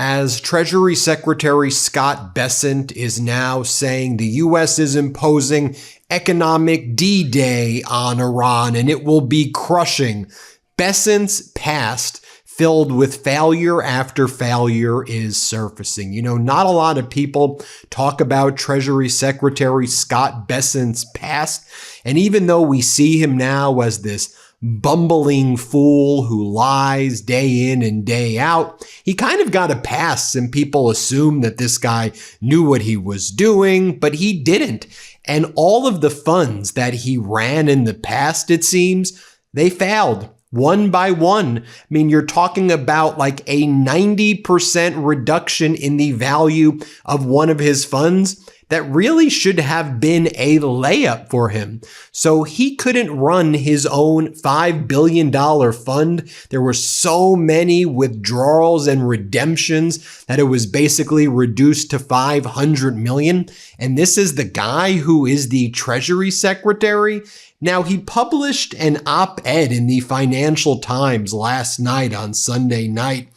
as Treasury Secretary Scott Bessent is now saying the U.S. is imposing economic D-Day on Iran and it will be crushing. Bessent's past, filled with failure after failure, is surfacing. You know, not a lot of people talk about Treasury Secretary Scott Bessent's past. And even though we see him now as this bumbling fool who lies day in and day out, he kind of got a pass, and people assume that this guy knew what he was doing, but he didn't. And all of the funds that he ran in the past, it seems, they failed one by one. I mean, you're talking about like a 90% reduction in the value of one of his funds. That really should have been a layup for him. So he couldn't run his own $5 billion fund. There were so many withdrawals and redemptions that it was basically reduced to $500 million. And this is the guy who is the Treasury Secretary. Now, he published an op-ed in the Financial Times last night on Sunday night.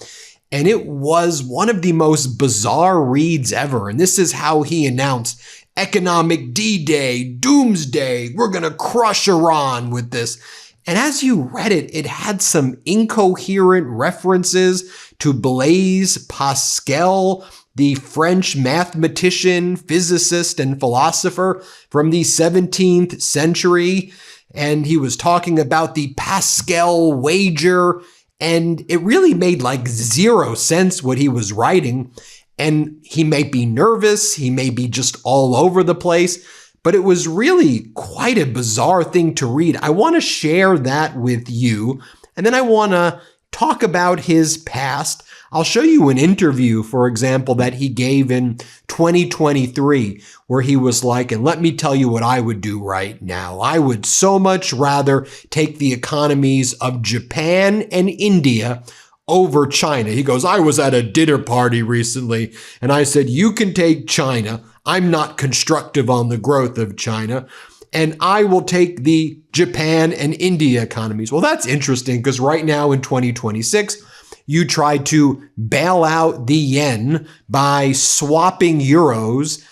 And it was one of the most bizarre reads ever. And this is how he announced economic D-Day, doomsday. We're going to crush Iran with this. And as you read it, it had some incoherent references to Blaise Pascal, the French mathematician, physicist, and philosopher from the 17th century. And he was talking about the Pascal wager. And it really made like zero sense what he was writing. And he may be nervous, he may be just all over the place, but it was really quite a bizarre thing to read. I want to share that with you. And then I want to talk about his past. I'll show you an interview, for example, that he gave in 2023, where he was like, and let me tell you what I would do right now. I would so much rather take the economies of Japan and India over China. He goes, I was at a dinner party recently, and I said, you can take China. I'm not constructive on the growth of China. And I will take the Japan and India economies. Well, that's interesting because right now in 2026, you tried to bail out the yen by swapping euros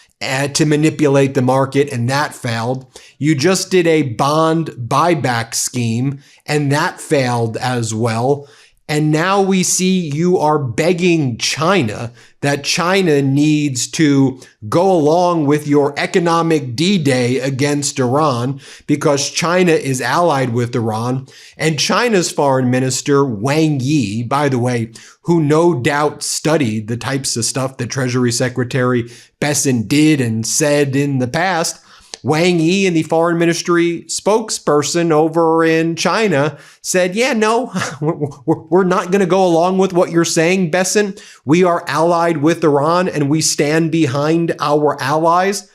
to manipulate the market, and that failed. You just did a bond buyback scheme, and that failed as well. And now we see you are begging China that China needs to go along with your economic D-Day against Iran because China is allied with Iran. And China's foreign minister, Wang Yi, by the way, who no doubt studied the types of stuff that Treasury Secretary Bessent did and said in the past, Wang Yi, and the foreign ministry spokesperson over in China, said, yeah, no, we're not going to go along with what you're saying, Bessent. We are allied with Iran and we stand behind our allies.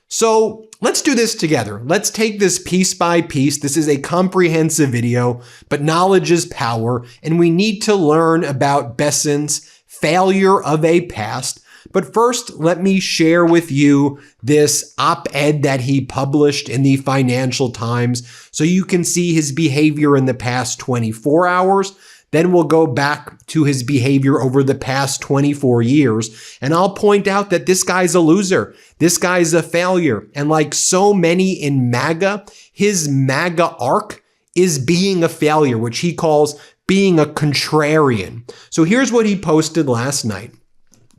So let's do this together. Let's take this piece by piece. This is a comprehensive video, but knowledge is power, and we need to learn about Bessent's failure of a past. But first, let me share with you this op-ed that he published in the Financial Times so you can see his behavior in the past 24 hours. Then we'll go back to his behavior over the past 24 years. And I'll point out that this guy's a loser. This guy's a failure. And like so many in MAGA, his MAGA arc is being a failure, which he calls being a contrarian. So here's what he posted last night.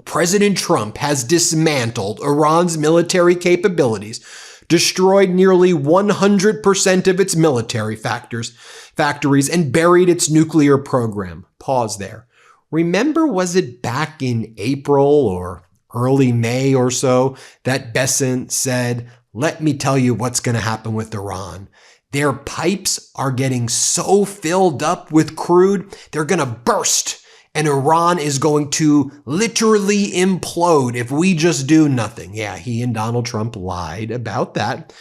President Trump has dismantled Iran's military capabilities, destroyed nearly 100% of its military factories, and buried its nuclear program. Pause there. Remember, was it back in April or early May or so that Bessent said, let me tell you what's going to happen with Iran. Their pipes are getting so filled up with crude, they're going to burst. And Iran is going to literally implode if we just do nothing. Yeah, he and Donald Trump lied about that.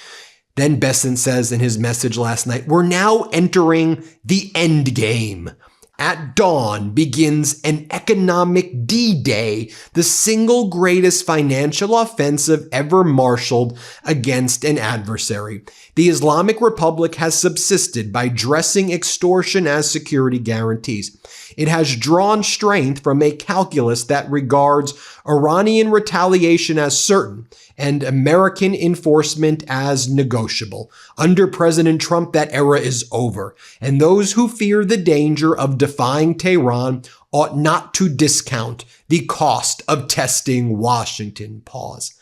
Then Bessent says in his message last night, we're now entering the end game. At dawn begins an economic D-Day, the single greatest financial offensive ever marshaled against an adversary. The Islamic Republic has subsisted by dressing extortion as security guarantees. It has drawn strength from a calculus that regards Iranian retaliation as certain and American enforcement as negotiable. Under President Trump, that era is over, and those who fear the danger of defying Tehran ought not to discount the cost of testing Washington. Pause.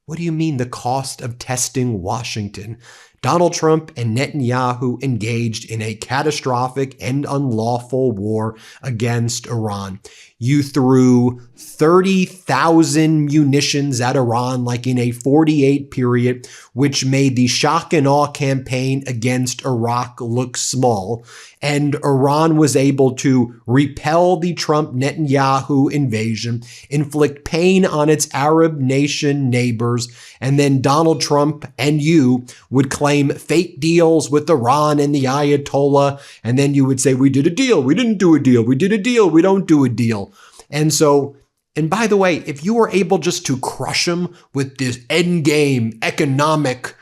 What do you mean the cost of testing Washington? Donald Trump and Netanyahu engaged in a catastrophic and unlawful war against Iran. You threw 30,000 munitions at Iran like in a 48 period, which made the shock and awe campaign against Iraq look small. And Iran was able to repel the Trump-Netanyahu invasion, inflict pain on its Arab nation neighbors, and then Donald Trump and you would claim fake deals with Iran and the Ayatollah, and then you would say, we did a deal, we didn't do a deal, we did a deal, we don't do a deal. And so, and by the way, if you were able just to crush them with this endgame economic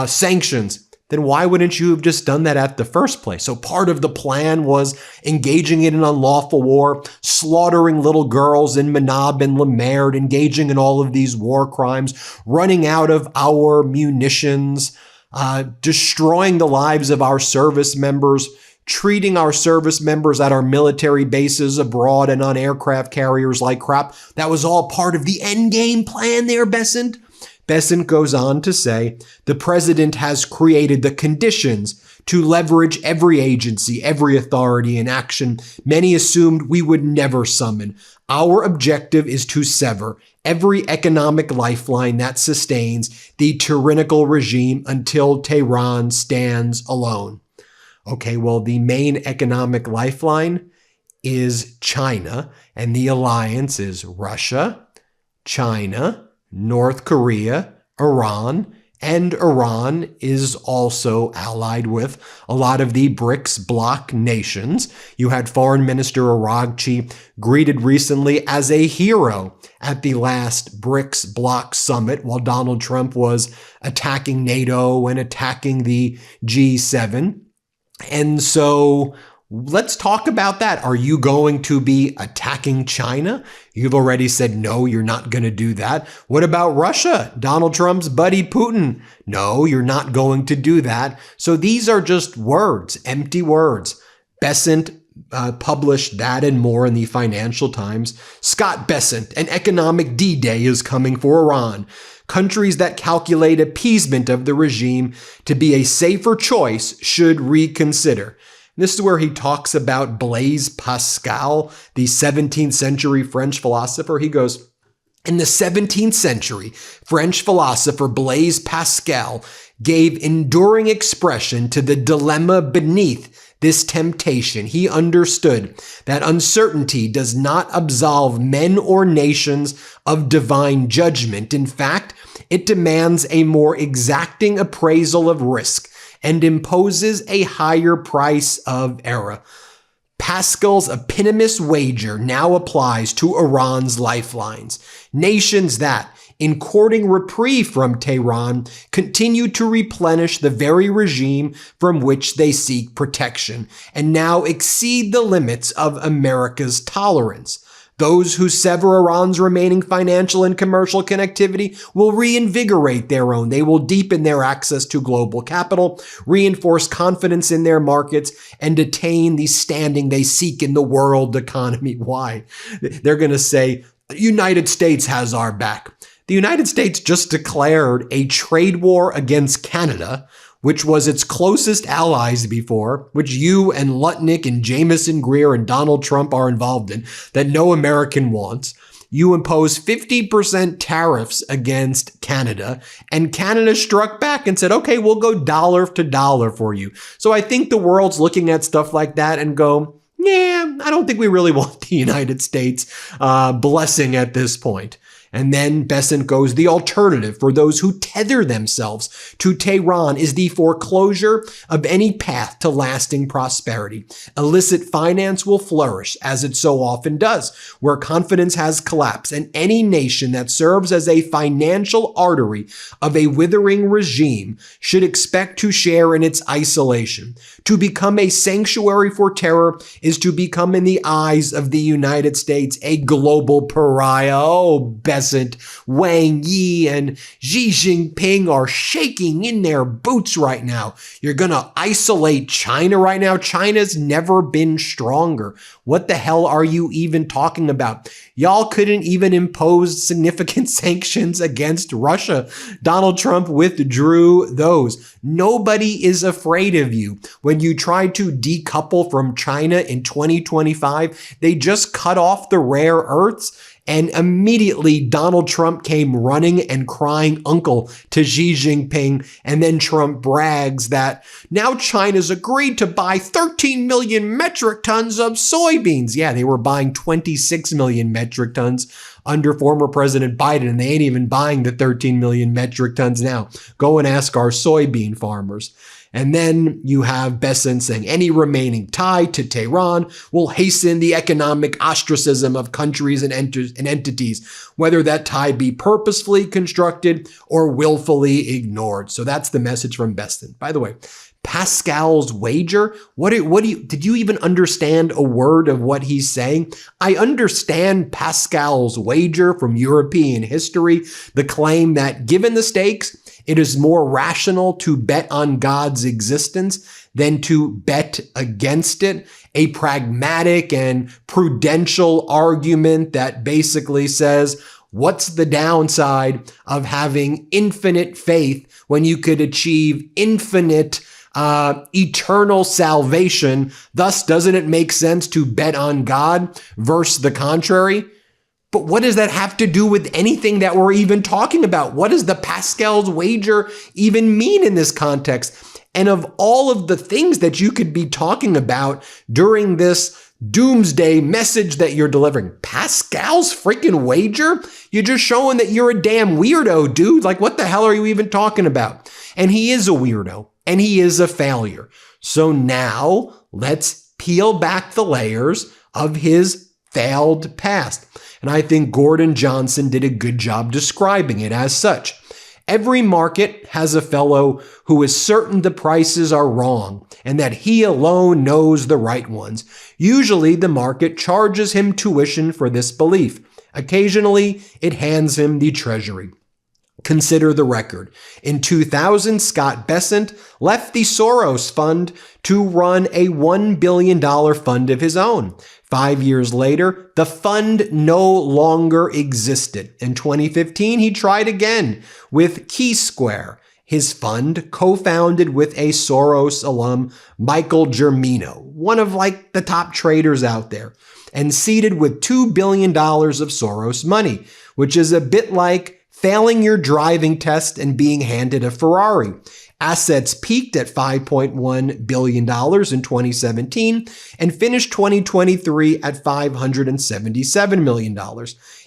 sanctions, then why wouldn't you have just done that at the first place? So part of the plan was engaging in an unlawful war, slaughtering little girls in Manab and Lemerd, engaging in all of these war crimes, running out of our munitions, destroying the lives of our service members, treating our service members at our military bases abroad and on aircraft carriers like crap. That was all part of the endgame plan there, Bessent. Bessent goes on to say, the president has created the conditions to leverage every agency, every authority and action many assumed we would never summon. Our objective is to sever every economic lifeline that sustains the tyrannical regime until Tehran stands alone. Okay, well, the main economic lifeline is China, and the alliance is Russia, China, North Korea, Iran, and Iran is also allied with a lot of the BRICS bloc nations. You had Foreign Minister Aragchi greeted recently as a hero at the last BRICS bloc summit while Donald Trump was attacking NATO and attacking the G7. And so let's talk about that. Are you going to be attacking China? You've already said, no, you're not going to do that. What about Russia? Donald Trump's buddy Putin? No, you're not going to do that. So these are just words, empty words. Bessent published that and more in the Financial Times. Scott Bessent, an economic D-Day is coming for Iran. Countries that calculate appeasement of the regime to be a safer choice should reconsider. This is where he talks about Blaise Pascal, the 17th century French philosopher. He goes, in the 17th century, French philosopher Blaise Pascal gave enduring expression to the dilemma beneath this temptation. He understood that uncertainty does not absolve men or nations of divine judgment. In fact, it demands a more exacting appraisal of risk and imposes a higher price of error. Pascal's eponymous wager now applies to Iran's lifelines. Nations that, in courting reprieve from Tehran, continue to replenish the very regime from which they seek protection, and now exceed the limits of America's tolerance. Those who sever Iran's remaining financial and commercial connectivity will reinvigorate their own. They will deepen their access to global capital, reinforce confidence in their markets, and attain the standing they seek in the world economy. Why? They're going to say, the United States has our back. The United States just declared a trade war against Canada, which was its closest allies before, which you and Lutnick and Jameson Greer and Donald Trump are involved in, that no American wants. You impose 50% tariffs against Canada, and Canada struck back and said, okay, we'll go dollar to dollar for you. So I think the world's looking at stuff like that and go, yeah, I don't think we really want the United States blessing at this point. And then Bessent goes, the alternative for those who tether themselves to Tehran is the foreclosure of any path to lasting prosperity. Illicit finance will flourish, as it so often does, where confidence has collapsed, and any nation that serves as a financial artery of a withering regime should expect to share in its isolation. To become a sanctuary for terror is to become, in the eyes of the United States, a global pariah. Oh, Bessent, Wang Yi, and Xi Jinping are shaking in their boots right now. You're going to isolate China right now? China's never been stronger. What the hell are you even talking about? Y'all couldn't even impose significant sanctions against Russia. Donald Trump withdrew those. Nobody is afraid of you. When you try to decouple from China in 2025, they just cut off the rare earths. And immediately Donald Trump came running and crying uncle to Xi Jinping. And then Trump brags that now China's agreed to buy 13 million metric tons of soybeans. Yeah, they were buying 26 million metric tons under former President Biden, and they ain't even buying the 13 million metric tons now. Go and ask our soybean farmers. And then you have Bessent saying any remaining tie to Tehran will hasten the economic ostracism of countries and entities, whether that tie be purposefully constructed or willfully ignored. So that's the message from Bessent. By the way, Pascal's wager? Did you even understand a word of what he's saying? I understand Pascal's wager from European history, the claim that given the stakes, it is more rational to bet on God's existence than to bet against it. A pragmatic and prudential argument that basically says, what's the downside of having infinite faith when you could achieve infinite eternal salvation? Thus, doesn't it make sense to bet on God versus the contrary? But what does that have to do with anything that we're even talking about? What does the Pascal's wager even mean in this context? And of all of the things that you could be talking about during this doomsday message that you're delivering, Pascal's freaking wager? You're just showing that you're a damn weirdo, dude. Like, what the hell are you even talking about? And he is a weirdo, and he is a failure. So now let's peel back the layers of his failed past. And I think Gordon Johnson did a good job describing it as such. Every market has a fellow who is certain the prices are wrong and that he alone knows the right ones. Usually the market charges him tuition for this belief. Occasionally it hands him the treasury. Consider the record. In 2000, Scott Bessent left the Soros Fund to run a $1 billion fund of his own. 5 years later, the fund no longer existed. In 2015, he tried again with Key Square, his fund co-founded with a Soros alum, Michael Germino, one of the top traders out there, and seeded with $2 billion of Soros money, which is a bit like failing your driving test and being handed a Ferrari. Assets peaked at $5.1 billion in 2017 and finished 2023 at $577 million.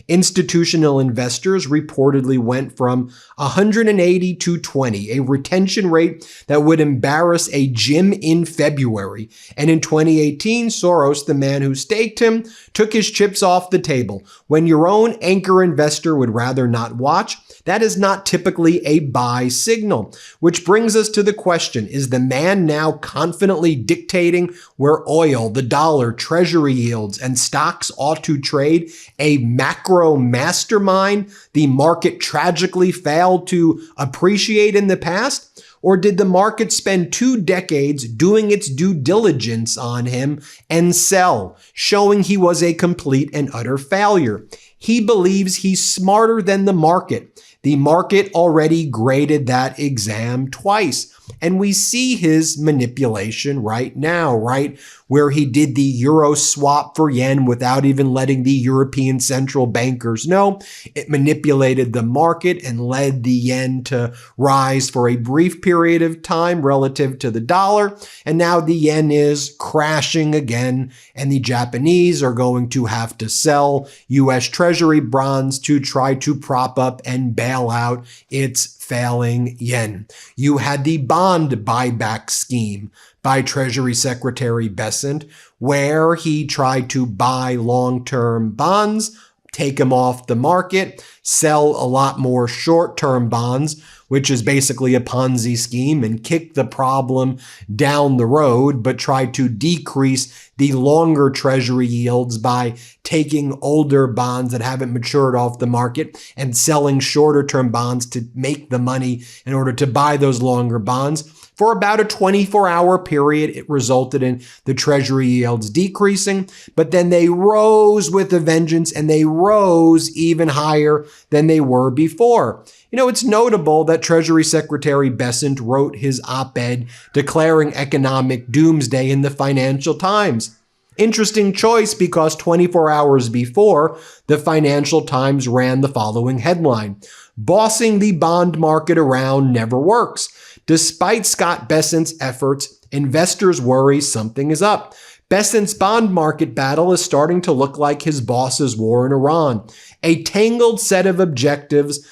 Institutional investors reportedly went from 180 to 20, a retention rate that would embarrass a gym in February. And in 2018, Soros, the man who staked him, took his chips off the table. When your own anchor investor would rather not watch, that is not typically a buy signal. Which brings us to the question, is the man now confidently dictating where oil, the dollar, treasury yields, and stocks ought to trade a macro mastermind the market tragically failed to appreciate in the past? Or did the market spend 2 decades doing its due diligence on him and sell, showing he was a complete and utter failure? He believes he's smarter than the market. The market already graded that exam twice. And we see his manipulation right now, right? Where he did the euro swap for yen without even letting the European central bankers know. It manipulated the market and led the yen to rise for a brief period of time relative to the dollar. And now the yen is crashing again, and the Japanese are going to have to sell U.S. Treasury bonds to try to prop up and bail out its failing yen. You had the bond buyback scheme by Treasury Secretary Bessent, where he tried to buy long-term bonds, take them off the market, sell a lot more short-term bonds, which is basically a Ponzi scheme, and kick the problem down the road, but try to decrease the longer treasury yields by taking older bonds that haven't matured off the market and selling shorter term bonds to make the money in order to buy those longer bonds. For about a 24-hour period, it resulted in the treasury yields decreasing, but then they rose with a vengeance, and they rose even higher than they were before. You know, it's notable that Treasury Secretary Bessent wrote his op-ed declaring economic doomsday in the Financial Times. Interesting choice, because 24 hours before, the Financial Times ran the following headline: "Bossing the bond market around never works. Despite Scott Bessent's efforts, investors worry something is up. Bessent's bond market battle is starting to look like his boss's war in Iran. A tangled set of objectives,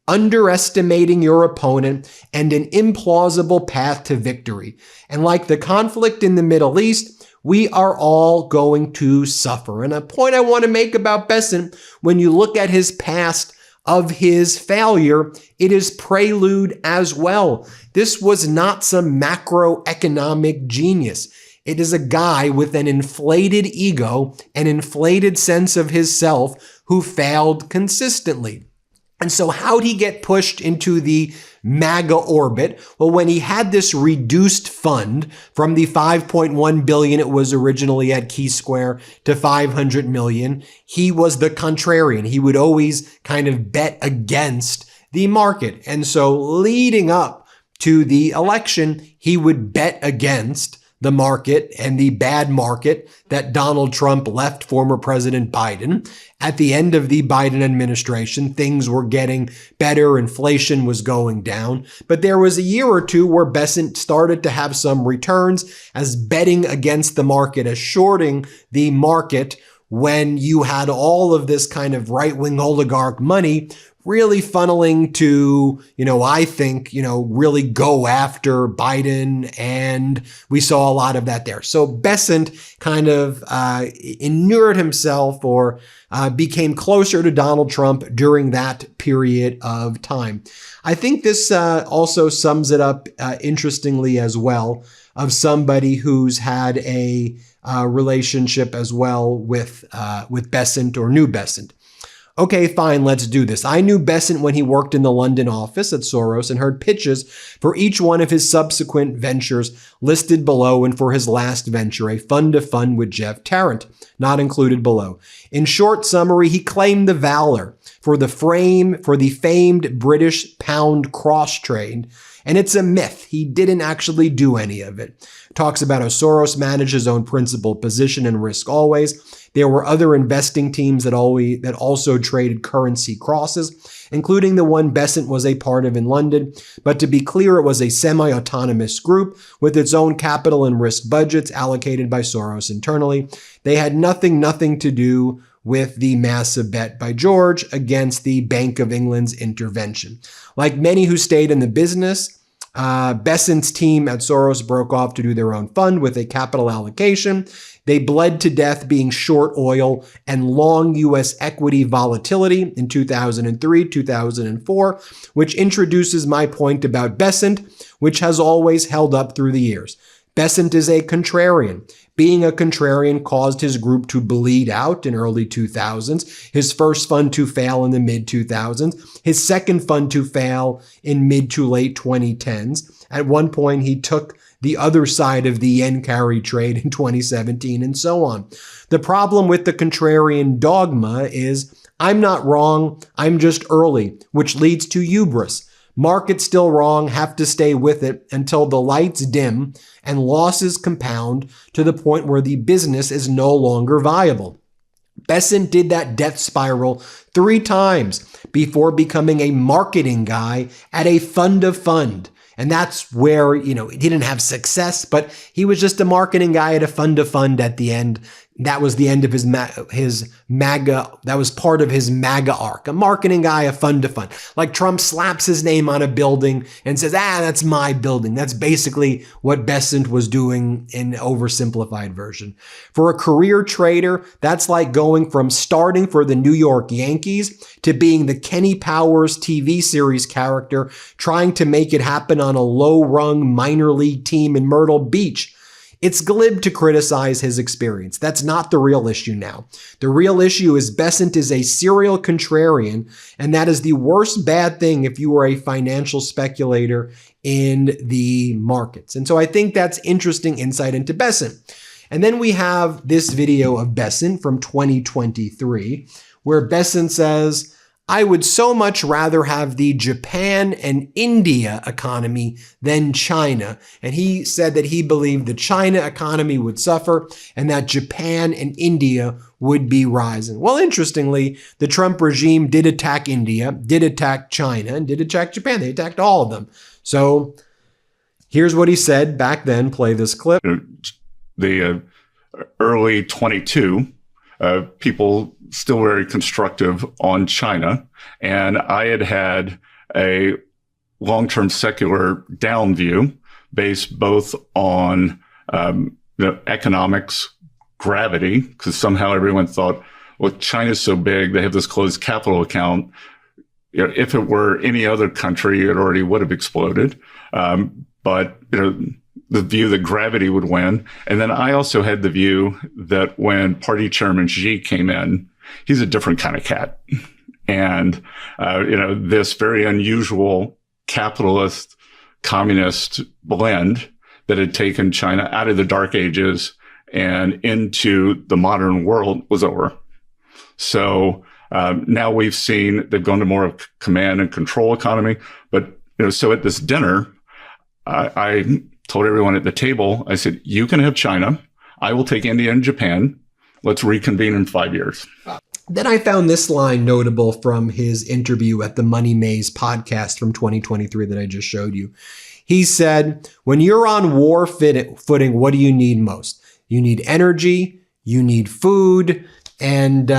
underestimating your opponent, and an implausible path to victory. And like the conflict in the Middle East, we are all going to suffer." And a point I want to make about Bessent, when you look at his past of his failure, it is prelude as well. This was not some macroeconomic genius. It is a guy with an inflated ego, an inflated sense of his self, who failed consistently. And so how'd he get pushed into the MAGA orbit? Well, when he had this reduced fund from the $5.1 billion it was originally at Key Square to $500 million, he was the contrarian. He would always kind of bet against the market. And so leading up to the election, he would bet against the market and the bad market that Donald Trump left former President Biden. At the end of the Biden administration, things were getting better. Inflation was going down. But there was a year or two where Bessent started to have some returns as betting against the market, as shorting the market, when you had all of this kind of right-wing oligarch money really funneling to, I think, really go after Biden. And we saw a lot of that there. So Bessent kind of inured himself or became closer to Donald Trump during that period of time. I think this also sums it up interestingly as well, of somebody who's had a relationship as well with Bessent, or knew Bessent. Okay, fine, let's do this. I knew Bessent when he worked in the London office at Soros and heard pitches for each one of his subsequent ventures listed below, and for his last venture, a fund-to-fund with Jeff Tarrant, not included below. In short summary, he claimed the valor for the famed British pound cross-trade, and it's a myth. He didn't actually do any of it. Talks about how Soros managed his own principal position and risk always. There were other investing teams that also traded currency crosses, including the one Bessent was a part of in London. But to be clear, it was a semi-autonomous group with its own capital and risk budgets allocated by Soros internally. They had nothing to do with the massive bet by George against the Bank of England's intervention. Like many who stayed in the business, Bessent's team at Soros broke off to do their own fund with a capital allocation. They bled to death being short oil and long U.S. equity volatility in 2003, 2004, which introduces my point about Bessent, which has always held up through the years. Bessent is a contrarian. Being a contrarian caused his group to bleed out in early 2000s, his first fund to fail in the mid-2000s, his second fund to fail in mid to late 2010s. At one point, he took the other side of the yen carry trade in 2017, and so on. The problem with the contrarian dogma is, I'm not wrong, I'm just early, which leads to hubris. Market's still wrong, have to stay with it until the lights dim and losses compound to the point where the business is no longer viable. Bessent did that death spiral 3 times before becoming a marketing guy at a fund of fund. And that's where, he didn't have success, but he was just a marketing guy at a fund of fund at the end. That was the end of his MAGA. That was part of his MAGA arc. A marketing guy, a fund to fund. Like Trump slaps his name on a building and says, that's my building. That's basically what Bessent was doing in oversimplified version. For a career trader, that's like going from starting for the New York Yankees to being the Kenny Powers TV series character trying to make it happen on a low-rung minor league team in Myrtle Beach. It's glib to criticize his experience. That's not the real issue now. The real issue is Bessent is a serial contrarian, and that is the worst bad thing if you were a financial speculator in the markets. And so I think that's interesting insight into Bessent. And then we have this video of Bessent from 2023, where Bessent says, I would so much rather have the Japan and India economy than China. And he said that he believed the China economy would suffer and that Japan and India would be rising. Well, interestingly, the Trump regime did attack India, did attack China, and did attack Japan. They attacked all of them. So here's what he said back then. Play this clip. The early 22, people still very constructive on China. And I had a long-term secular down view based both on economics, gravity, because somehow everyone thought, well, China's so big, they have this closed capital account. If it were any other country, it already would have exploded. But the view that gravity would win. And then I also had the view that when party chairman Xi came in, he's a different kind of cat. And, this very unusual capitalist communist blend that had taken China out of the dark ages and into the modern world was over. So, now we've seen they've gone to more of command and control economy. But, so at this dinner, I told everyone at the table, I said, you can have China. I will take India and Japan. Let's reconvene in 5 years. Then I found this line notable from his interview at the Money Maze podcast from 2023 that I just showed you. He said, when you're on war footing, what do you need most? You need energy, you need food, and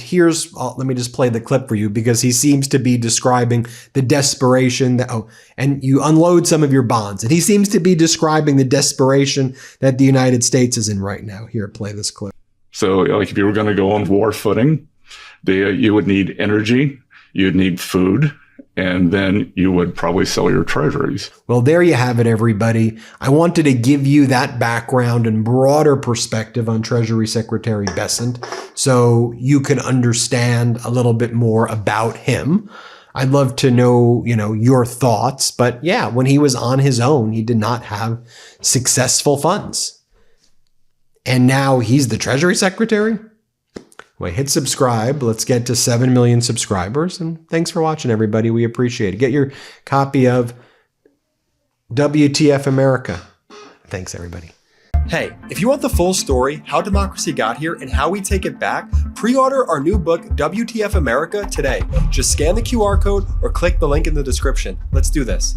here's, let me just play the clip for you because he seems to be describing the desperation and you unload some of your bonds. And he seems to be describing the desperation that the United States is in right now. Here, play this clip. So like if you were going to go on war footing, you would need energy, you'd need food, and then you would probably sell your treasuries. Well, there you have it, everybody. I wanted to give you that background and broader perspective on Treasury Secretary Bessent so you can understand a little bit more about him. I'd love to know, your thoughts. But yeah, when he was on his own, he did not have successful funds. And now he's the Treasury Secretary? Well, hit subscribe. Let's get to 7 million subscribers. And thanks for watching, everybody. We appreciate it. Get your copy of WTF America. Thanks, everybody. Hey, if you want the full story, how democracy got here and how we take it back, pre-order our new book, WTF America, today. Just scan the QR code or click the link in the description. Let's do this.